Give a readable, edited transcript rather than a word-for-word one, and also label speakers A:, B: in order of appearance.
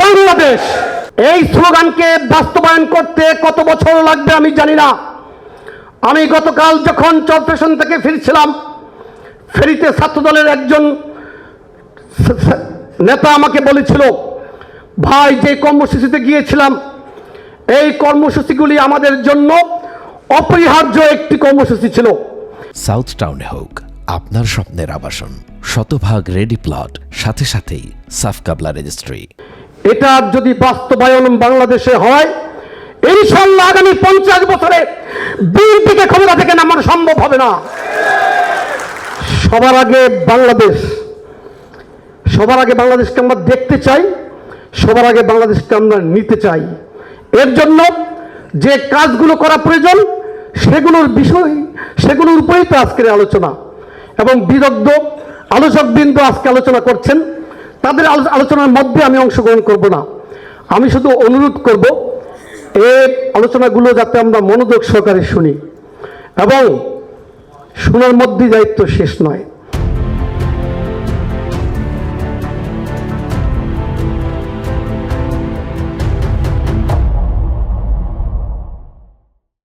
A: বাংলাদেশ। এই স্লোগানকে বাস্তবায়ন করতে কত বছর লাগবে আমি জানি না। আমি গতকাল যখন চরফ্যাশন থেকে ফিরছিলাম, ফেরিতে ছাত্রদলের একজন নেতা আমাকে বলেছিল, ভাই যে কর্মসূচিতে গিয়েছিলাম এই কর্মসূচিগুলি আমাদের জন্য অপরিহার্য একটি কর্মসূচি ছিল।
B: সাউথ টাউনে হোক আপনার স্বপ্নের আবাসন, শতভাগ রেডি প্লট, সাথে সাথেই সাফ কাবলা রেজিস্ট্রি।
A: এটা যদি বাস্তবায়ন বাংলাদেশে হয়, ইনশাআল্লাহ আগামী 50 বছরে বিএনপিকে ক্ষমতা থেকে নামানো সম্ভব হবে না। সবার আগে বাংলাদেশকে আমরা দেখতে চাই, সবার আগে বাংলাদেশকে আমরা নিতে চাই। এর জন্য যে কাজগুলো করা প্রয়োজন সেগুলোর উপরেই তো আজকের আলোচনা, এবং বিদগ্ধ আলোচকবৃন্দ আজকে আলোচনা করছেন। তাদের আলোচনার মধ্যে আমি অংশগ্রহণ করব না। আমি শুধু অনুরোধ করব এই আলোচনাগুলো যাতে আমরা মনোযোগ সহকারে শুনি, এবং শোনার মধ্যেই দায়িত্ব শেষ নয়।